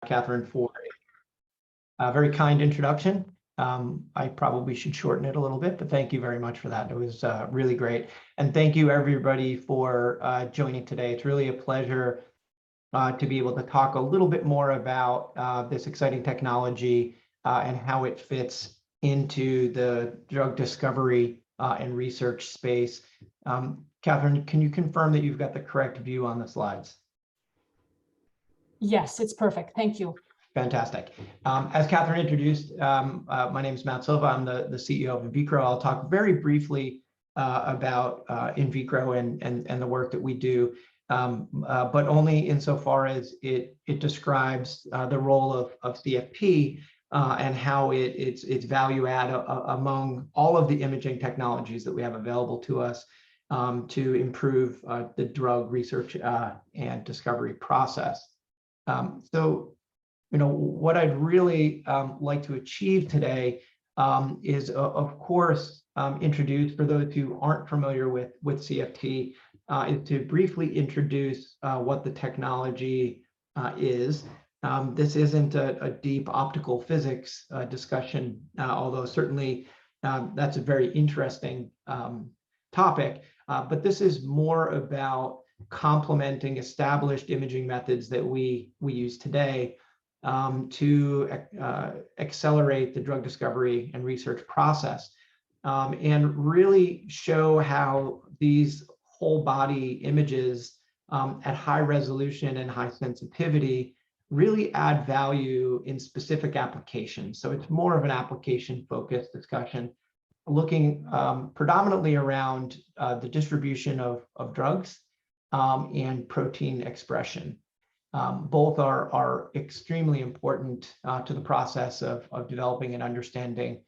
Catherine, for a very kind introduction. I probably should shorten it a little bit, but thank you very much for that. It was really great. And thank you, everybody, for joining today. It's really a pleasure to be able to talk a little bit more about this exciting technology and how it fits into the drug discovery and research space. Catherine, can you confirm that you've got the correct view on the slides? Yes, it's perfect. Thank you. Fantastic. As Catherine introduced, my name is Matt Silva. I'm the CEO of In Vitro. I'll talk very briefly about In Vitro and the work that we do, but only insofar as it describes the role of CFP and how it's value add among all of the imaging technologies that we have available to us to improve the drug research and discovery process. So, what I'd really like to achieve today is, of course, introduce, for those who aren't familiar with CFT, is to briefly introduce what the technology is. This isn't a deep optical physics discussion, although certainly that's a very interesting topic, but this is more about complementing established imaging methods that we use today to accelerate the drug discovery and research process, and really show how these whole body images at high resolution and high sensitivity really add value in specific applications. So it's more of an application-focused discussion, looking predominantly around the distribution of drugs and protein expression. Both are extremely important to the process of developing and understanding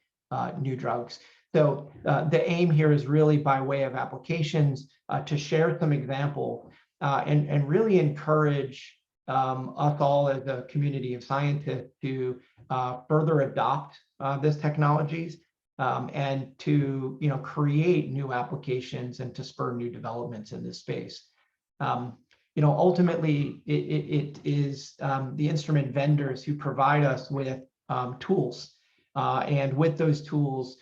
new drugs. So the aim here is really, by way of applications, to share some example and really encourage us all as a community of scientists to further adopt these technologies and to create new applications and to spur new developments in this space. Ultimately, it is the instrument vendors who provide us with tools, and with those tools,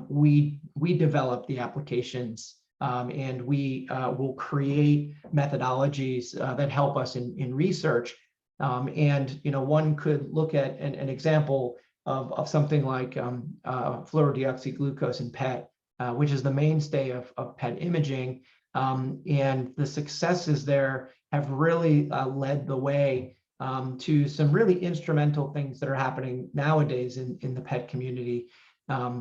we develop the applications, and we will create methodologies that help us in research. And one could look at an example of something like fluorodeoxyglucose in PET, which is the mainstay of PET imaging. And the successes there have really led the way to some really instrumental things that are happening nowadays in the PET community,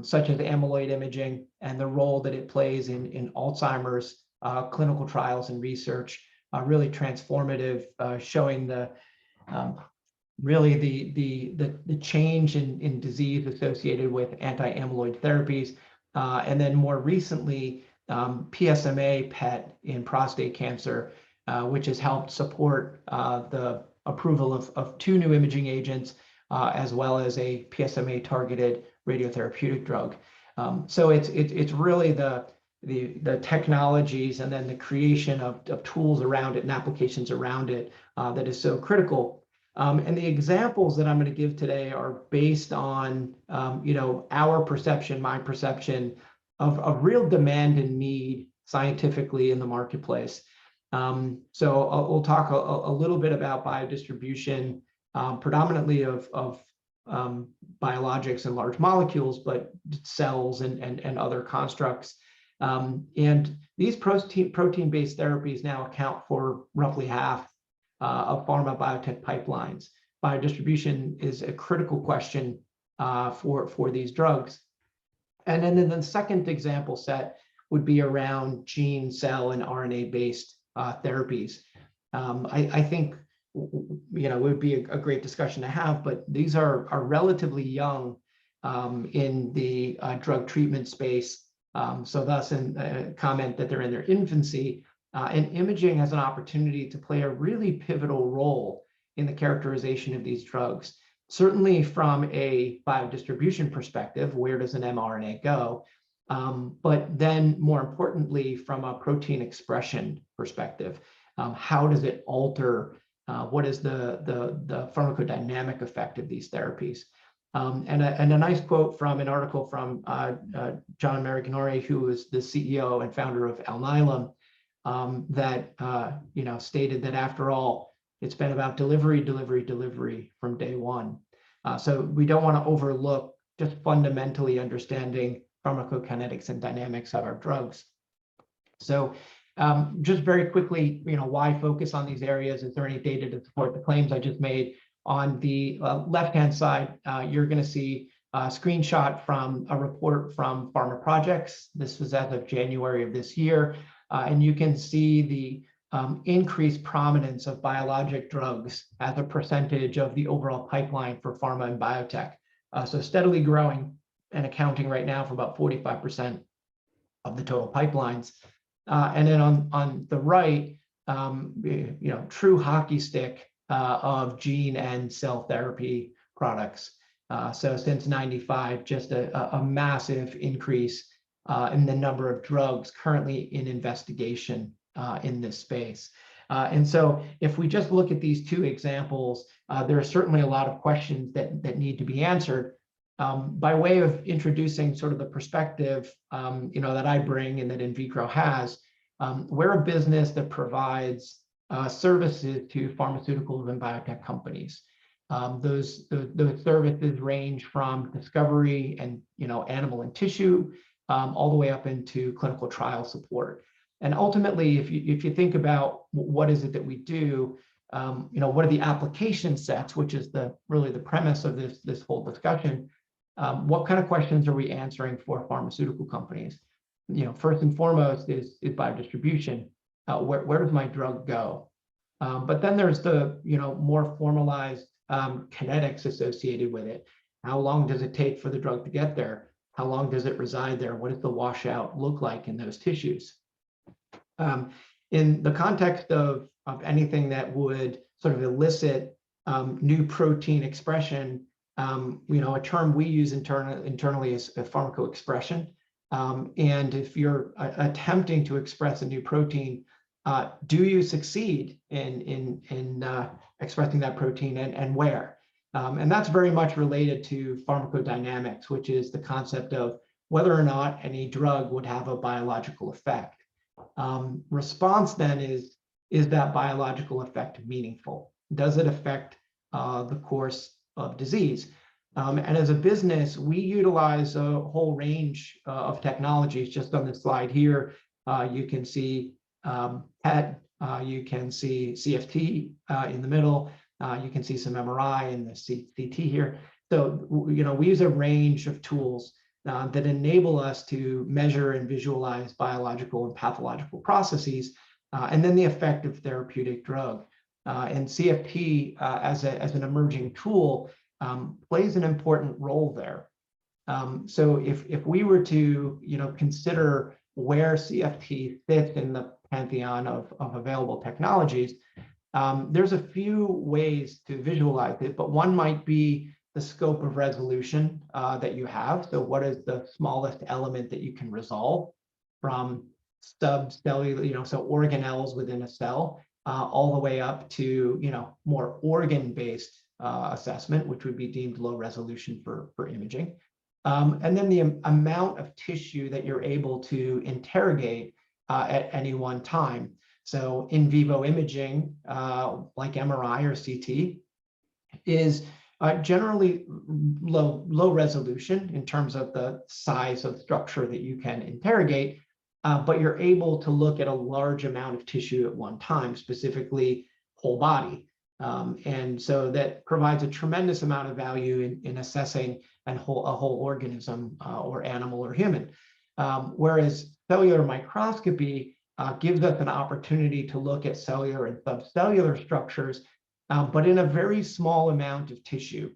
such as amyloid imaging and the role that it plays in Alzheimer's clinical trials and research, really transformative, showing the really the change in disease associated with anti-amyloid therapies, and then more recently, PSMA PET in prostate cancer, which has helped support the approval of 2 new imaging agents, as well as a PSMA targeted radiotherapeutic drug. So it's really the technologies and then the creation of tools around it and applications around it that is so critical. And the examples that I'm going to give today are based on our perception, my perception of real demand and need scientifically in the marketplace. So we'll talk a little bit about biodistribution, predominantly of biologics and large molecules, but cells and other constructs. And these protein-based therapies now account for roughly half of pharma biotech pipelines. Biodistribution is a critical question for these drugs. And then the second example set would be around gene, cell, and RNA-based therapies. I think it would be a great discussion to have, but these are relatively young in the drug treatment space. So thus, comment that they're in their infancy, and imaging has an opportunity to play a really pivotal role in the characterization of these drugs. Certainly from a biodistribution perspective, where does an mRNA go? But then more importantly, from a protein expression perspective, how does it alter What is the pharmacodynamic effect of these therapies? And a nice quote from an article from John Maraganore, who is the CEO and founder of Alnylam, that stated that after all, it's been about delivery from day one. So we don't want to overlook just fundamentally understanding pharmacokinetics and dynamics of our drugs. So just very quickly, why focus on these areas? Is there any data to support the claims I just made? On the left-hand side, you're going to see a screenshot from a report from Pharma Projects. This was as of January of this year. And you can see the increased prominence of biologic drugs as a percentage of the overall pipeline for pharma and biotech. So steadily growing and accounting right now for about 45% of the total pipelines. And then on the right, true hockey stick of gene and cell therapy products. So since '95, just a massive increase in the number of drugs currently in investigation in this space. And so if we just look at these two examples, there are certainly a lot of questions that need to be answered. By way of introducing sort of the perspective that I bring and that InVicro has, we're a business that provides services to pharmaceuticals and biotech companies. Those services range from discovery and animal and tissue all the way up into clinical trial support. And ultimately, if you think about what is it that we do, what are the application sets, which is really the premise of this whole discussion. What kind of questions are we answering for pharmaceutical companies? First and foremost is biodistribution. Where does my drug go? But then there's the more formalized kinetics associated with it. How long does it take for the drug to get there? How long does it reside there? What does the washout look like in those tissues? In the context of anything that would sort of elicit new protein expression, a term we use internally is pharmacoexpression. And if you're attempting to express a new protein, do you succeed in expressing that protein and where? And that's very much related to pharmacodynamics, which is the concept of whether or not any drug would have a biological effect. Response then is that biological effect meaningful? Does it affect the course of disease? And as a business, we utilize a whole range of technologies. Just on this slide here, you can see PET, you can see CFT in the middle, you can see some MRI in the CT here. So, we use a range of tools that enable us to measure and visualize biological and pathological processes, and then the effect of therapeutic drug. And CFT as an emerging tool plays an important role there. So if we were to consider where CFT fits in the pantheon of available technologies, there's a few ways to visualize it, but one might be the scope of resolution that you have. So what is the smallest element that you can resolve from subcellular, so organelles within a cell, all the way up to more organ-based assessment, which would be deemed low resolution for imaging. And then the amount of tissue that you're able to interrogate at any one time. So in vivo imaging, like MRI or CT, is generally low resolution in terms of the size of structure that you can interrogate, but you're able to look at a large amount of tissue at one time, specifically whole body. And so that provides a tremendous amount of value in assessing a whole organism or animal or human. Whereas cellular microscopy gives us an opportunity to look at cellular and subcellular structures, but in a very small amount of tissue,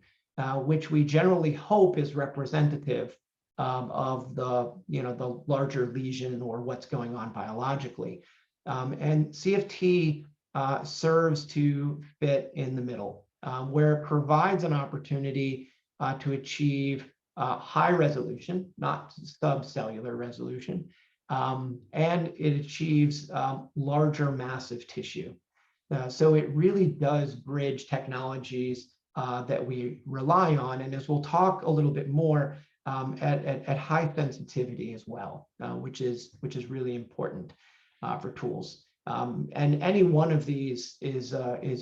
which we generally hope is representative of the larger lesion or what's going on biologically. And CFT serves to fit in the middle, where it provides an opportunity to achieve high resolution, not subcellular resolution, and it achieves larger massive tissue. So it really does bridge technologies that we rely on. And as we'll talk a little bit more, at high sensitivity as well, which is really important for tools. And any one of these is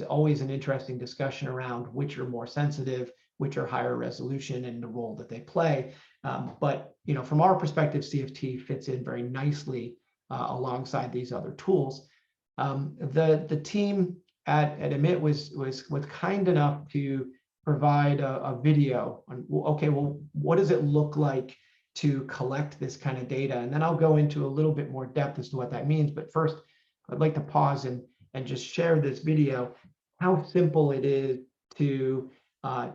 always an interesting discussion around which are more sensitive, which are higher resolution, and the role that they play. But from our perspective, CFT fits in very nicely alongside these other tools. The team at Emit was kind enough to provide a video on, okay, well, what does it look like to collect this kind of data? And then I'll go into a little bit more depth as to what that means. But first, I'd like to pause and just share this video, how simple it is to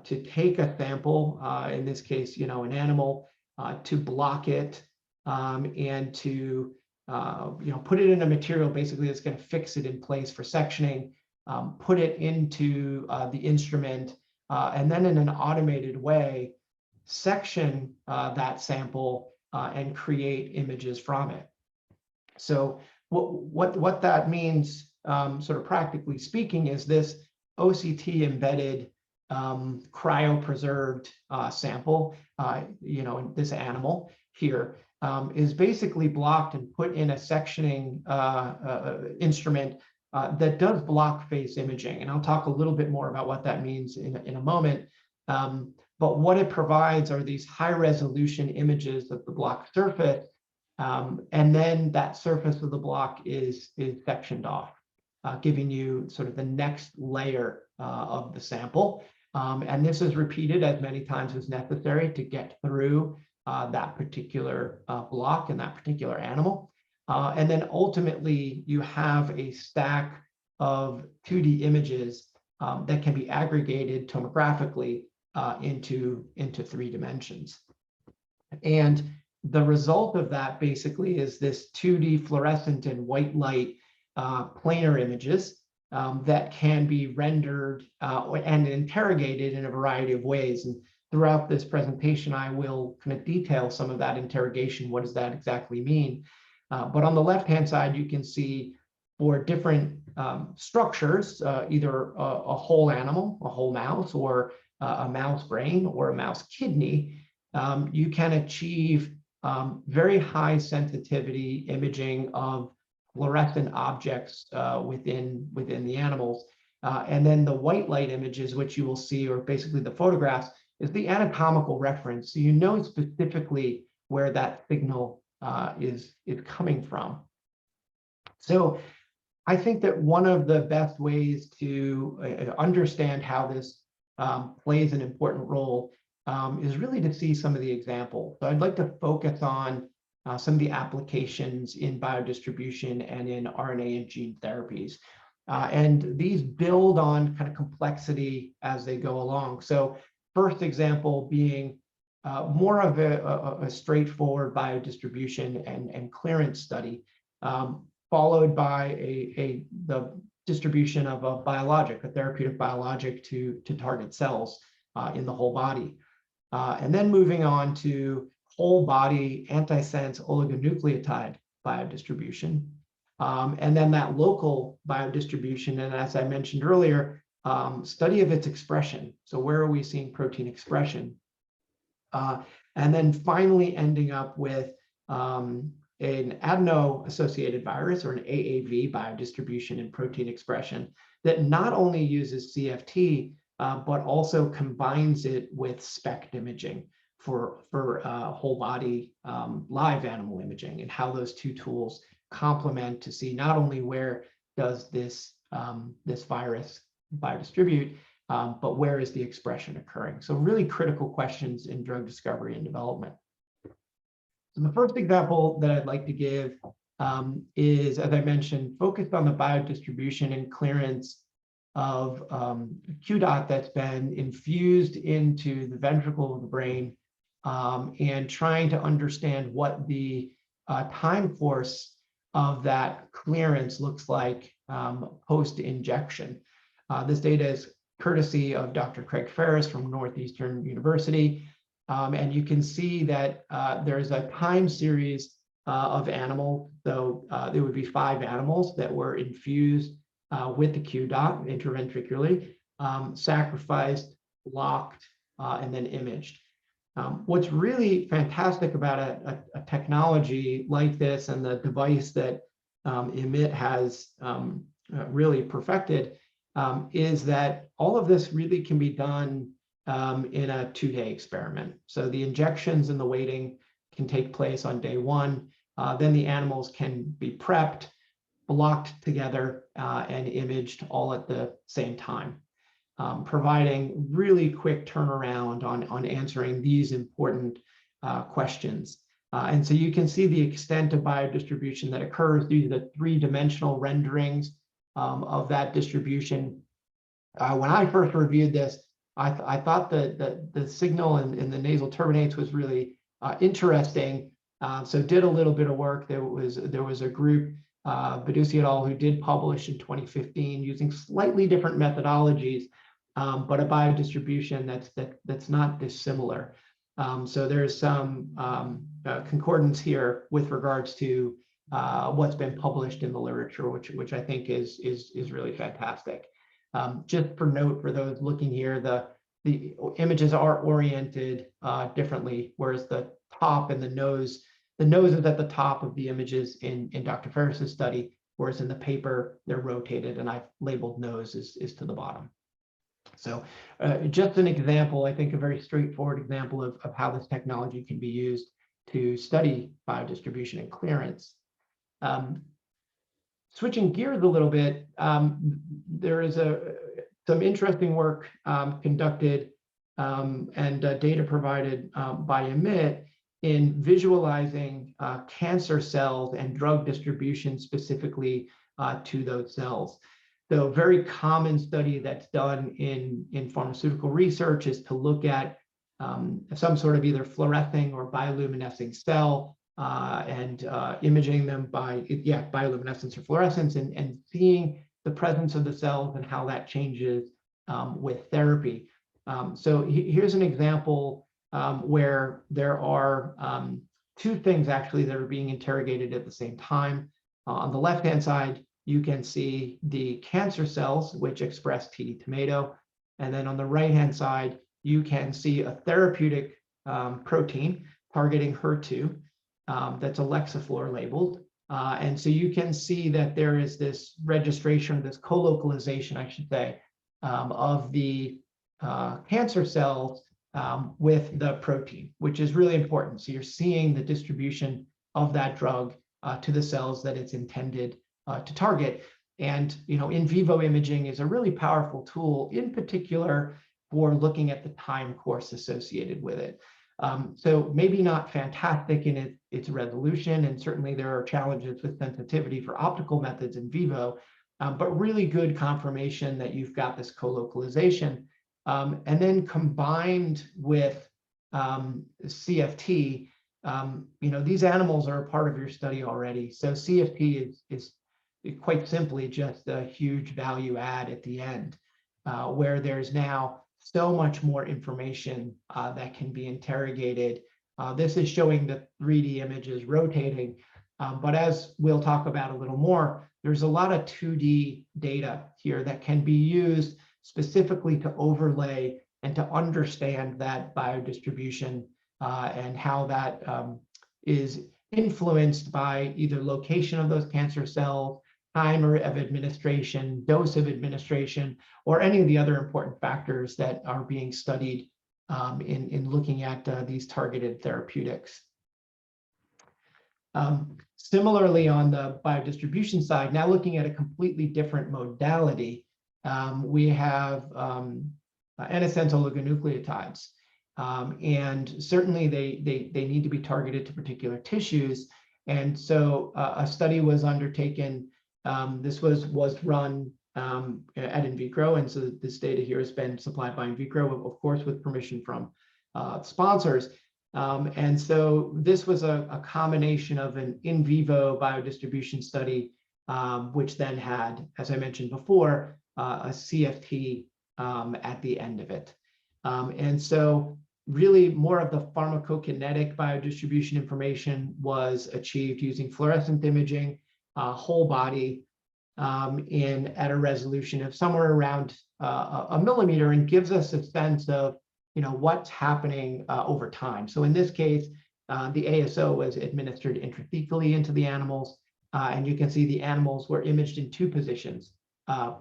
take a sample, in this case, an animal, to block it, and to put it in a material basically that's going to fix it in place for sectioning, put it into the instrument, and then in an automated way, section that sample and create images from it. So what that means, sort of practically speaking, is this OCT embedded cryopreserved sample, this animal here, is basically blocked and put in a sectioning instrument that does block face imaging. And I'll talk a little bit more about what that means in a moment. But what it provides are these high resolution images of the block surface. And then that surface of the block is sectioned off, giving you sort of the next layer of the sample. And this is repeated as many times as necessary to get through that particular block and that particular animal. And then ultimately, you have a stack of 2D images that can be aggregated tomographically into 3 dimensions. And the result of that basically is this 2D fluorescent and white light planar images that can be rendered and interrogated in a variety of ways. And throughout this presentation, I will kind of detail some of that interrogation. What does that exactly mean? But on the left-hand side, you can see for different structures, either a whole animal, a whole mouse, or a mouse brain, or a mouse kidney, you can achieve very high sensitivity imaging of fluorescent objects within the animals. And then the white light images, which you will see, or basically the photographs, is the anatomical reference. So you know specifically where that signal is coming from. So I think that one of the best ways to understand how this plays an important role is really to see some of the examples. So I'd like to focus on some of the applications in biodistribution and in RNA and gene therapies. And these build on kind of complexity as they go along. So first example being more of a straightforward biodistribution and clearance study, followed by the distribution of a biologic, a therapeutic biologic to target cells in the whole body. And then moving on to whole body antisense oligonucleotide biodistribution. And then that local biodistribution, and as I mentioned earlier, study of its expression. So where are we seeing protein expression? And then finally ending up with an adeno-associated virus, or an AAV biodistribution and protein expression that not only uses CFT, but also combines it with SPECT imaging for whole body live animal imaging, and how those two tools complement to see not only where does this virus biodistribute, but where is the expression occurring? So really critical questions in drug discovery and development. So the first example that I'd like to give is, as I mentioned, focused on the biodistribution and clearance of QDOT that's been infused into the ventricle of the brain, and trying to understand what the time course of that clearance looks like post-injection. This data is courtesy of Dr. Craig Ferris from Northeastern University. And you can see that there's a time series of animals. So there would be 5 animals that were infused with the Q dot intraventricularly, sacrificed, locked, and then imaged. What's really fantastic about a technology like this and the device that EMIT has really perfected is that all of this really can be done in a 2-day experiment. So the injections and the weighting can take place on day 1. Then the animals can be prepped, blocked together, and imaged all at the same time, providing really quick turnaround on answering these important questions. And so you can see the extent of biodistribution that occurs due to the 3-dimensional renderings of that distribution. When I first reviewed this, I thought that the signal in the nasal turbinates was really interesting. So did a little bit of work. There was a group, Badusi et al., who did publish in 2015 using slightly different methodologies, but a biodistribution that's not dissimilar. So there's some concordance here with regards to what's been published in the literature, which I think is really fantastic. Just for note, for those looking here, the images are oriented differently, whereas the top and the nose is at the top of the images in Dr. Ferris's study, whereas in the paper they're rotated, and I've labeled nose is to the bottom. So just an example, I think a very straightforward example of how this technology can be used to study biodistribution and clearance. Switching gears a little bit, there is some interesting work conducted and data provided by EMIT in visualizing cancer cells and drug distribution specifically to those cells. So a very common study that's done in pharmaceutical research is to look at some sort of either fluorescing or bioluminescing cell and imaging them by bioluminescence or fluorescence and seeing the presence of the cells and how that changes with therapy. So here's an example where there are 2 things actually that are being interrogated at the same time. On the left-hand side, you can see the cancer cells, which express TD tomato. And then on the right-hand side, you can see a therapeutic protein targeting HER2 that's Alexaflor labeled. And so you can see that there is this registration, this co-localization, I should say, of the cancer cells with the protein, which is really important. So you're seeing the distribution of that drug to the cells that it's intended to target. And in vivo imaging is a really powerful tool, in particular for looking at the time course associated with it. So maybe not fantastic in its resolution, and certainly there are challenges with sensitivity for optical methods in vivo, but really good confirmation that you've got this co-localization. And then combined with CFT, these animals are a part of your study already. So CFT is quite simply just a huge value add at the end, where there's now so much more information that can be interrogated. This is showing the 3D images rotating, but as we'll talk about a little more, there's a lot of 2D data here that can be used specifically to overlay and to understand that biodistribution and how that is influenced by either location of those cancer cells, time of administration, dose of administration, or any of the other important factors that are being studied in looking at these targeted therapeutics. Similarly, on the biodistribution side, now looking at a completely different modality, we have antisense oligonucleotides. And certainly they need to be targeted to particular tissues. And so a study was undertaken. This was run at in vitro, and so this data here has been supplied by in vitro, of course, with permission from sponsors. And so this was a combination of an in vivo biodistribution study, which then had, as I mentioned before, a CFT at the end of it. And so really more of the pharmacokinetic biodistribution information was achieved using fluorescent imaging, whole body, at a resolution of somewhere around a millimeter, and gives us a sense of what's happening over time. So in this case, the ASO was administered intrathecally into the animals, and you can see the animals were imaged in two positions,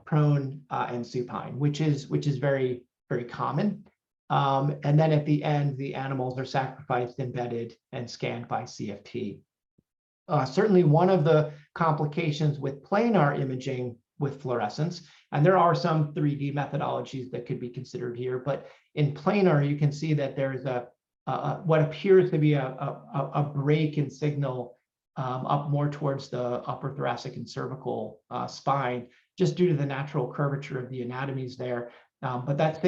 prone and supine, which is very, very common. And then at the end, the animals are sacrificed, embedded, and scanned by CFT. Certainly one of the complications with planar imaging with fluorescence, and there are some 3D methodologies that could be considered here, but in planar, you can see that there's what appears to be a break in signal up more towards the upper thoracic and cervical spine, just due to the natural curvature of the anatomies there. But that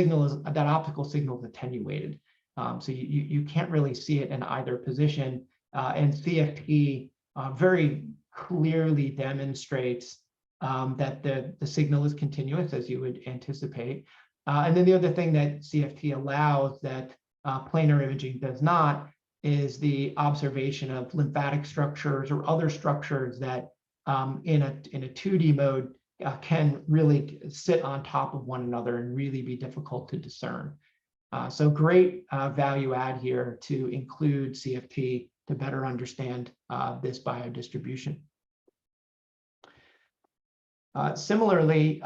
optical signal is attenuated. So you can't really see it in either position. And CFT very clearly demonstrates that the signal is continuous, as you would anticipate. And then the other thing that CFT allows that planar imaging does not is the observation of lymphatic structures or other structures that in a 2D mode can really sit on top of one another and really be difficult to discern. So great value add here to include CFT to better understand this biodistribution. Similarly,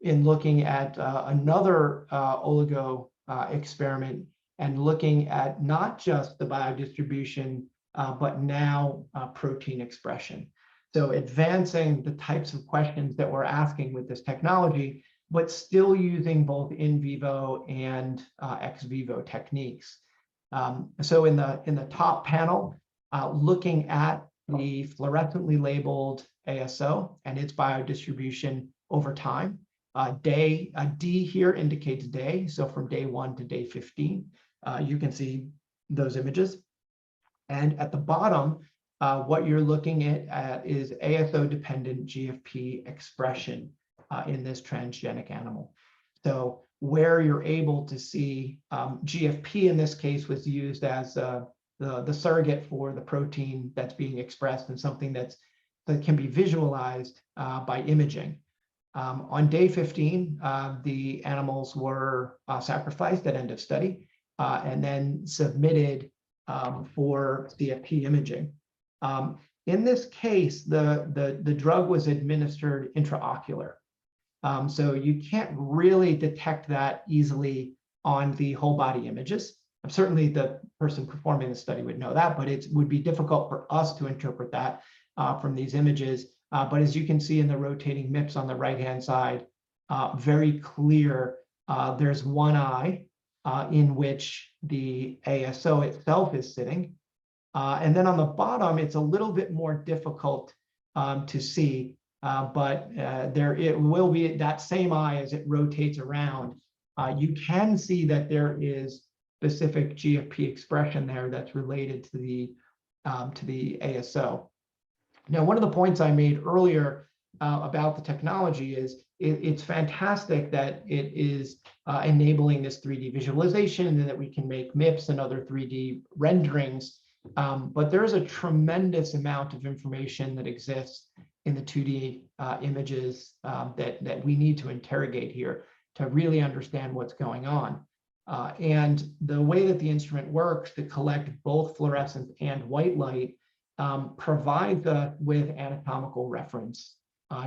in looking at another oligo experiment and looking at not just the biodistribution, but now protein expression. So advancing the types of questions that we're asking with this technology, but still using both in vivo and ex vivo techniques. So in the top panel, looking at the fluorescently labeled ASO and its biodistribution over time. D here indicates day, so from day 1 to day 15, you can see those images. And at the bottom, what you're looking at is ASO-dependent GFP expression in this transgenic animal. So where you're able to see GFP in this case was used as the surrogate for the protein that's being expressed, and something that can be visualized by imaging. On day 15, the animals were sacrificed at end of study and then submitted for CFT imaging. In this case, the drug was administered intraocular. So you can't really detect that easily on the whole body images. Certainly the person performing the study would know that, but it would be difficult for us to interpret that from these images. But as you can see in the rotating MIPS on the right-hand side, very clear, there's one eye in which the ASO itself is sitting. And then on the bottom, it's a little bit more difficult to see, but it will be that same eye as it rotates around. You can see that there is specific GFP expression there that's related to the ASO. Now, one of the points I made earlier about the technology is it's fantastic that it is enabling this 3D visualization and that we can make MIPS and other 3D renderings. But there's a tremendous amount of information that exists in the 2D images that we need to interrogate here to really understand what's going on. And the way that the instrument works to collect both fluorescence and white light provides us with anatomical reference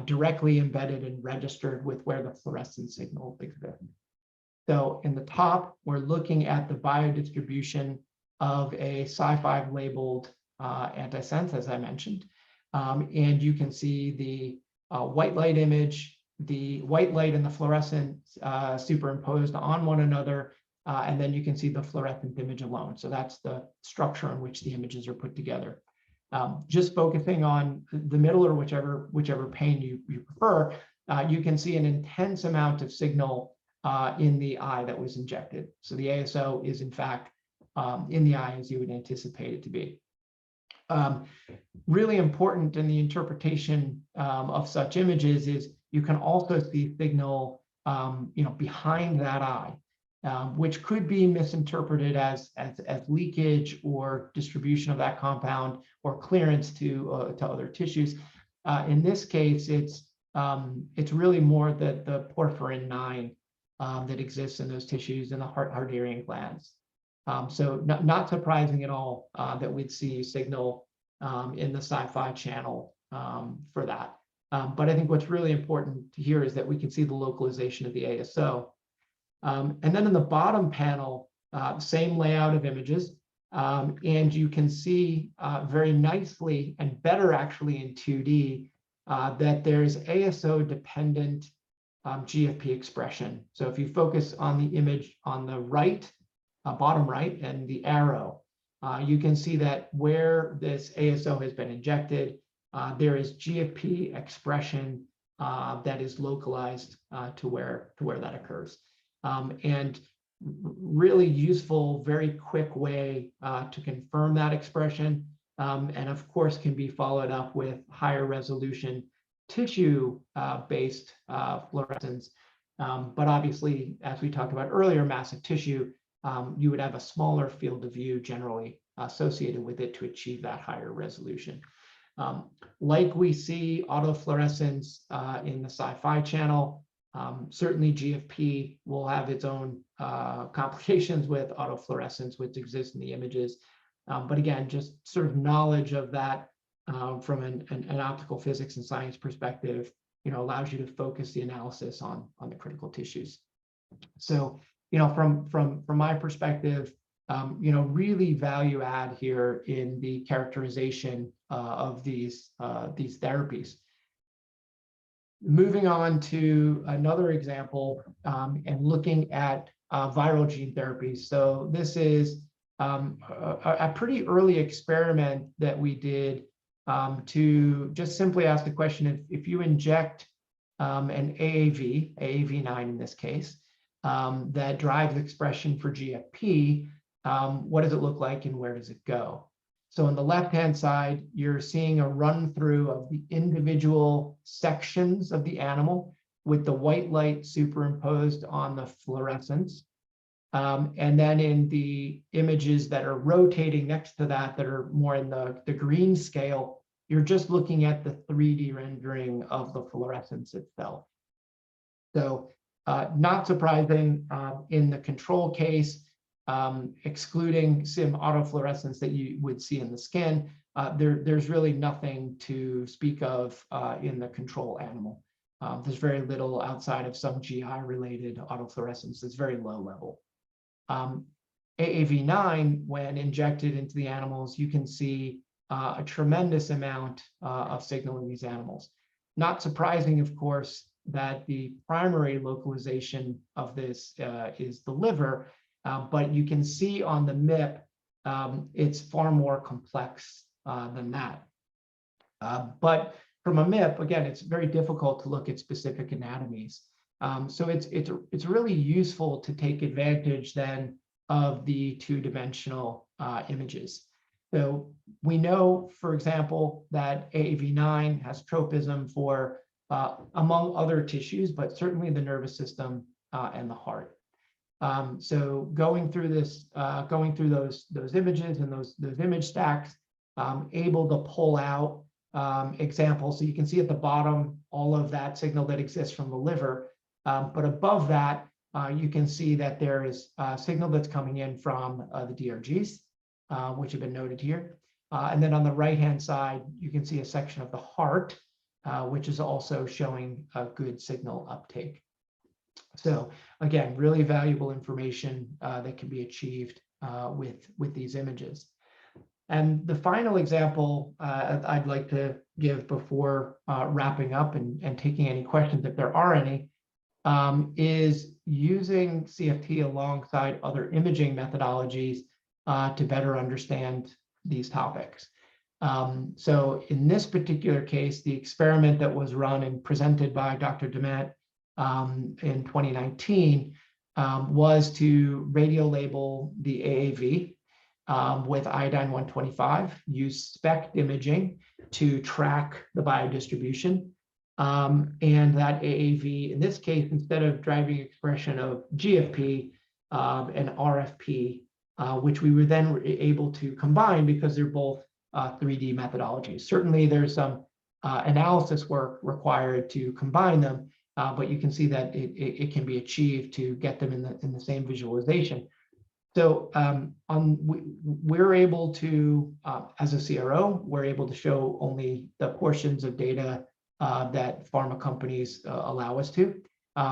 directly embedded and registered with where the fluorescence signal exists. So in the top, we're looking at the biodistribution of a Cy5 labeled antisense, as I mentioned. And you can see the white light image, the white light and the fluorescent superimposed on one another, and then you can see the fluorescent image alone. So that's the structure in which the images are put together. Just focusing on the middle or whichever pane you prefer, you can see an intense amount of signal in the eye that was injected. So the ASO is in fact in the eye as you would anticipate it to be. Really important in the interpretation of such images is you can also see signal behind that eye, which could be misinterpreted as leakage or distribution of that compound or clearance to other tissues. In this case, it's it's really more the porphyrin 9 that exists in those tissues in the Harderian glands. So not surprising at all that we'd see signal in the Sci-Fi channel for that. But I think what's really important here is that we can see the localization of the ASO. And then in the bottom panel, same layout of images, and you can see very nicely and better actually in 2D that there's ASO-dependent GFP expression. So if you focus on the image on the right, bottom right, and the arrow, you can see that where this ASO has been injected, there is GFP expression that is localized to where that occurs. And really useful, very quick way to confirm that expression, and of course can be followed up with higher resolution tissue-based fluorescence. But obviously, as we talked about earlier, massive tissue, you would have a smaller field of view generally associated with it to achieve that higher resolution. Like we see autofluorescence in the Sci-Fi channel, certainly GFP will have its own complications with autofluorescence, which exists in the images. But again, just sort of knowledge of that from an optical physics and science perspective, allows you to focus the analysis on the critical tissues. So, from my perspective, really value add here in the characterization of these therapies. Moving on to another example and looking at viral gene therapies. So this is a pretty early experiment that we did to just simply ask the question, if you inject an AAV9 in this case, that drives expression for GFP, what does it look like and where does it go? So on the left-hand side, you're seeing a run through of the individual sections of the animal with the white light superimposed on the fluorescence. And then in the images that are rotating next to that are more in the green scale, you're just looking at the 3D rendering of the fluorescence itself. So not surprising in the control case, excluding sim autofluorescence that you would see in the skin, there's really nothing to speak of in the control animal. There's very little outside of some GI-related autofluorescence. It's very low level. AAV9, when injected into the animals, you can see a tremendous amount of signal in these animals. Not surprising, of course, that the primary localization of this is the liver, but you can see on the MIP, it's far more complex than that. But from a MIP, again, it's very difficult to look at specific anatomies. So it's really useful to take advantage then of the two-dimensional images. So we know, for example, that AAV9 has tropism for, among other tissues, but certainly the nervous system and the heart. So going through this, going through those images and those image stacks, able to pull out examples. So you can see at the bottom all of that signal that exists from the liver, but above that, you can see that there is a signal that's coming in from the DRGs, which have been noted here. And then on the right-hand side, you can see a section of the heart, which is also showing a good signal uptake. So again, really valuable information that can be achieved with these images. And the final example I'd like to give before wrapping up and taking any questions if there are any, is using CFT alongside other imaging methodologies to better understand these topics. So in this particular case, the experiment that was run and presented by Dr. Demet in 2019 was to radiolabel the AAV with iodine-125, use SPECT imaging to track the biodistribution. And that AAV, in this case, instead of driving expression of GFP and RFP, which we were then able to combine because they're both 3D methodologies. Certainly, there's some analysis work required to combine them, but you can see that it can be achieved to get them in the same visualization. So we're able to, as a CRO, we're able to show only the portions of data that pharma companies allow us to.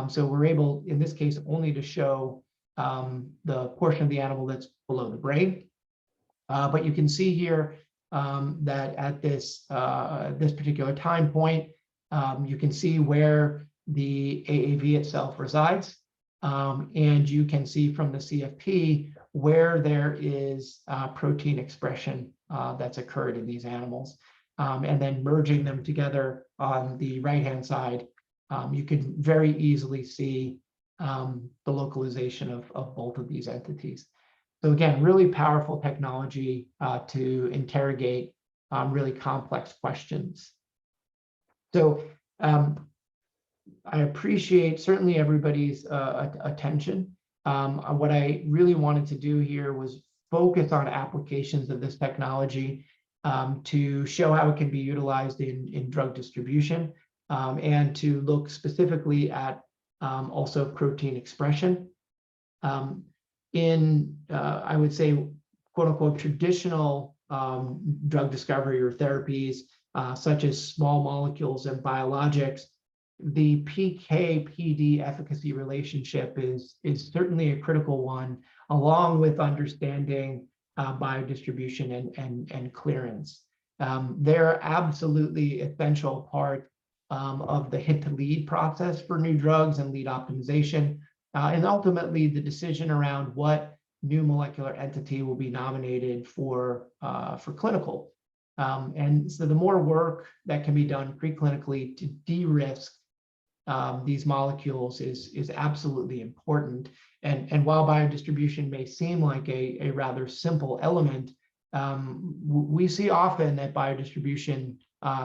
So we're able, in this case, only to show the portion of the animal that's below the brain. But you can see here that at this particular time point, you can see where the AAV itself resides. And you can see from the CFP where there is protein expression that's occurred in these animals. And then merging them together on the right-hand side, you can very easily see the localization of both of these entities. So again, really powerful technology to interrogate really complex questions. So I appreciate certainly everybody's attention. What I really wanted to do here was focus on applications of this technology to show how it can be utilized in drug distribution and to look specifically at also protein expression. I would say, quote unquote, traditional drug discovery or therapies, such as small molecules and biologics, the PK-PD efficacy relationship is certainly a critical one, along with understanding biodistribution and clearance. They're absolutely essential part of the hit to lead process for new drugs and lead optimization. And ultimately, the decision around what new molecular entity will be nominated for clinical. And so the more work that can be done preclinically to de-risk these molecules is absolutely important. And while biodistribution may seem like a rather simple element, we see often that biodistribution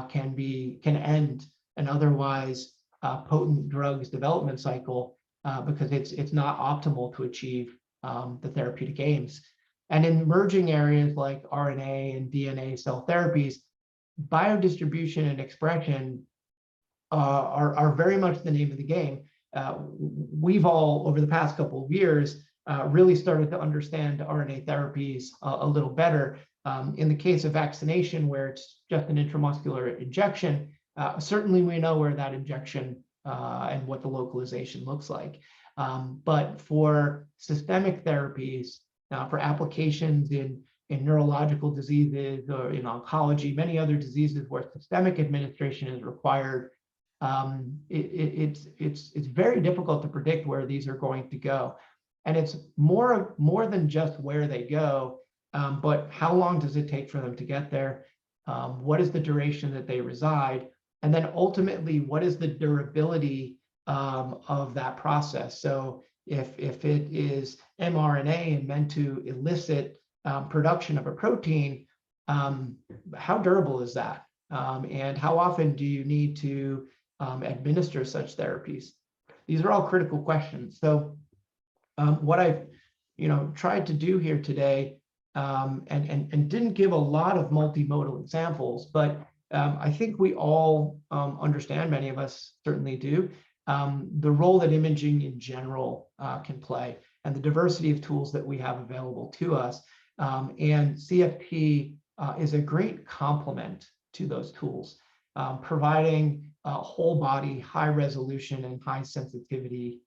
can end an otherwise potent drugs development cycle because it's not optimal to achieve the therapeutic aims. And in emerging areas like RNA and DNA cell therapies, biodistribution and expression are very much the name of the game. We've all, over the past couple of years, really started to understand RNA therapies a little better. In the case of vaccination, where it's just an intramuscular injection, certainly we know where that injection and what the localization looks like. But for systemic therapies, for applications in neurological diseases or in oncology, many other diseases where systemic administration is required, it's very difficult to predict where these are going to go. And it's more than just where they go, but how long does it take for them to get there? What is the duration that they reside? And then ultimately, what is the durability of that process? So if it is mRNA and meant to elicit production of a protein, how durable is that? And how often do you need to administer such therapies? These are all critical questions. So what I've tried to do here today, and didn't give a lot of multimodal examples, but I think we all understand, many of us certainly do, the role that imaging in general can play and the diversity of tools that we have available to us. And CFP is a great complement to those tools, providing whole body, high resolution and high sensitivity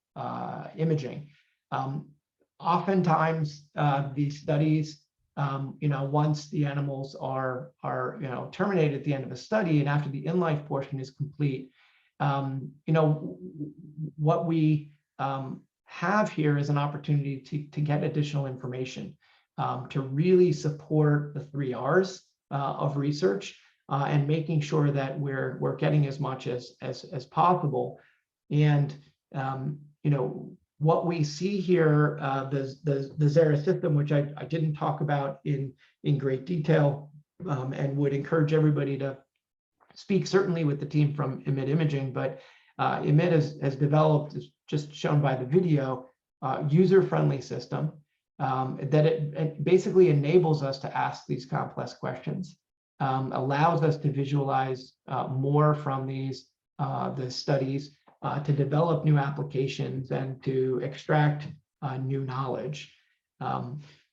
imaging. Oftentimes these studies, once the animals are terminated at the end of a study and after the in-life portion is complete, what we have here is an opportunity to get additional information to really support the 3 R's of research and making sure that we're getting as much as possible. And what we see here, the Zera system, which I didn't talk about in great detail, and would encourage everybody to speak certainly with the team from Emit Imaging, but Emit has developed, as just shown by the video, user-friendly system that it basically enables us to ask these complex questions. allows us to visualize more from the studies, to develop new applications and to extract new knowledge.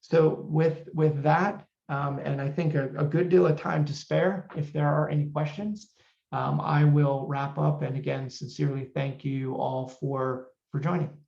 So with that, and I think a good deal of time to spare, if there are any questions, I will wrap up, and again, sincerely thank you all for joining.